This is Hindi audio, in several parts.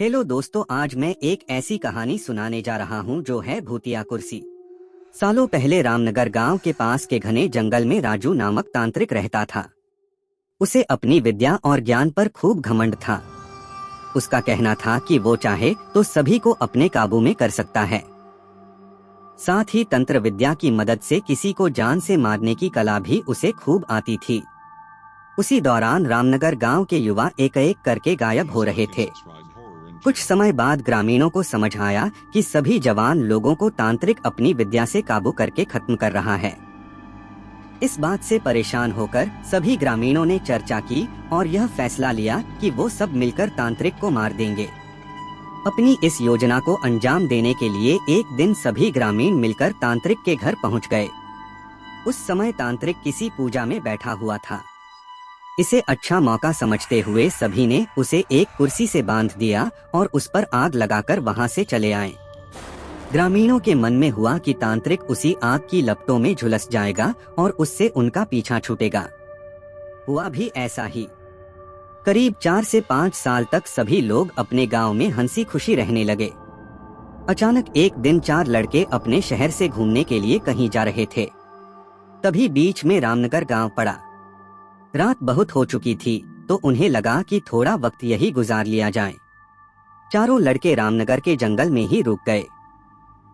हेलो दोस्तों, आज मैं एक ऐसी कहानी सुनाने जा रहा हूँ जो है भूतिया कुर्सी। सालों पहले रामनगर गांव के पास के घने जंगल में राजू नामक तांत्रिक रहता था। उसे अपनी विद्या और ज्ञान पर खूब घमंड था। उसका कहना था कि वो चाहे तो सभी को अपने काबू में कर सकता है। साथ ही तंत्र विद्या की मदद से किसी को जान से मारने की कला भी उसे खूब आती थी। उसी दौरान रामनगर गांव के युवा एक एक करके गायब हो रहे थे। कुछ समय बाद ग्रामीणों को समझ आया कि सभी जवान लोगों को तांत्रिक अपनी विद्या से काबू करके खत्म कर रहा है। इस बात से परेशान होकर सभी ग्रामीणों ने चर्चा की और यह फैसला लिया कि वो सब मिलकर तांत्रिक को मार देंगे। अपनी इस योजना को अंजाम देने के लिए एक दिन सभी ग्रामीण मिलकर तांत्रिक के घर पहुंच गए। उस समय तांत्रिक किसी पूजा में बैठा हुआ था। इसे अच्छा मौका समझते हुए सभी ने उसे एक कुर्सी से बांध दिया और उस पर आग लगाकर वहां से चले आए। ग्रामीणों के मन में हुआ कि तांत्रिक उसी आग की लपटों में झुलस जाएगा और उससे उनका पीछा छूटेगा। हुआ भी ऐसा ही। करीब 4 से 5 साल तक सभी लोग अपने गांव में हंसी खुशी रहने लगे। अचानक एक दिन 4 लड़के अपने शहर से घूमने के लिए कहीं जा रहे थे। तभी बीच में रामनगर गांव पड़ा। रात बहुत हो चुकी थी तो उन्हें लगा कि थोड़ा वक्त यही गुजार लिया जाए। चारों लड़के रामनगर के जंगल में ही रुक गए।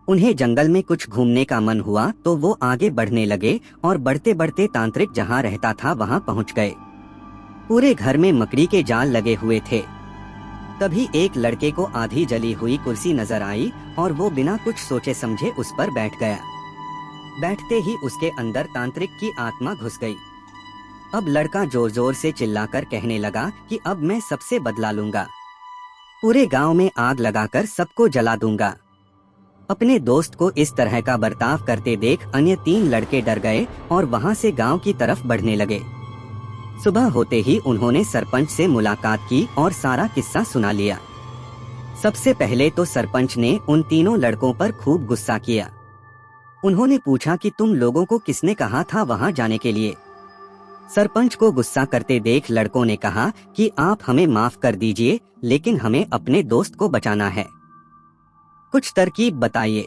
उन्हें जंगल में कुछ घूमने का मन हुआ तो वो आगे बढ़ने लगे और बढ़ते बढ़ते तांत्रिक जहां रहता था वहां पहुंच गए। पूरे घर में मकड़ी के जाल लगे हुए थे। तभी एक लड़के को आधी जली हुई कुर्सी नजर आई और वो बिना कुछ सोचे समझे उस पर बैठ गया। बैठते ही उसके अंदर तांत्रिक की आत्मा घुस गई। अब लड़का जोर जोर से चिल्लाकर कहने लगा कि अब मैं सबसे बदला लूंगा। पूरे गांव में आग लगाकर सबको जला दूंगा। अपने दोस्त को इस तरह का बर्ताव करते देख अन्य 3 लड़के डर गए और वहां से गांव की तरफ बढ़ने लगे। सुबह होते ही उन्होंने सरपंच से मुलाकात की और सारा किस्सा सुना लिया। सबसे पहले तो सरपंच ने उन तीनों लड़कों पर खूब गुस्सा किया। उन्होंने पूछा कि तुम लोगों को किसने कहा था वहां जाने के लिए। सरपंच को गुस्सा करते देख लड़कों ने कहा कि आप हमें माफ कर दीजिए, लेकिन हमें अपने दोस्त को बचाना है। कुछ तरकीब बताइए।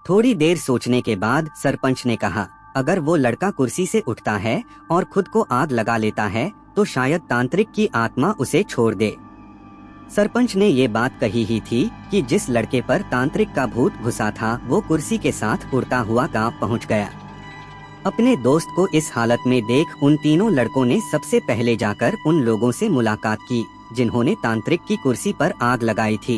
थोड़ी देर सोचने के बाद सरपंच ने कहा, अगर वो लड़का कुर्सी से उठता है और खुद को आग लगा लेता है तो शायद तांत्रिक की आत्मा उसे छोड़ दे। सरपंच ने ये बात कही ही थी कि जिस लड़के पर तांत्रिक का भूत घुसा था वो कुर्सी के साथ उड़ता हुआ गांव पहुंच गया। अपने दोस्त को इस हालत में देख उन तीनों लड़कों ने सबसे पहले जाकर उन लोगों से मुलाकात की जिन्होंने तांत्रिक की कुर्सी पर आग लगाई थी।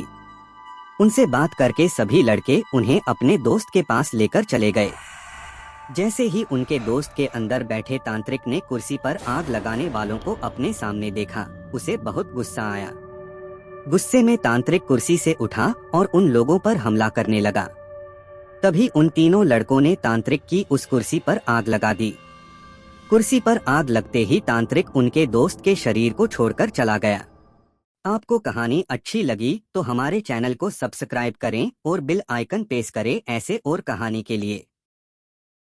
उनसे बात करके सभी लड़के उन्हें अपने दोस्त के पास लेकर चले गए। जैसे ही उनके दोस्त के अंदर बैठे तांत्रिक ने कुर्सी पर आग लगाने वालों को अपने सामने देखा, उसे बहुत गुस्सा आया। गुस्से में तांत्रिक कुर्सी से उठा और उन लोगों पर हमला करने लगा। तभी उन तीनों लड़कों ने तांत्रिक की उस कुर्सी पर आग लगा दी। कुर्सी पर आग लगते ही तांत्रिक उनके दोस्त के शरीर को छोड़कर चला गया। आपको कहानी अच्छी लगी तो हमारे चैनल को सब्सक्राइब करें और बेल आइकन प्रेस करें ऐसे और कहानी के लिए।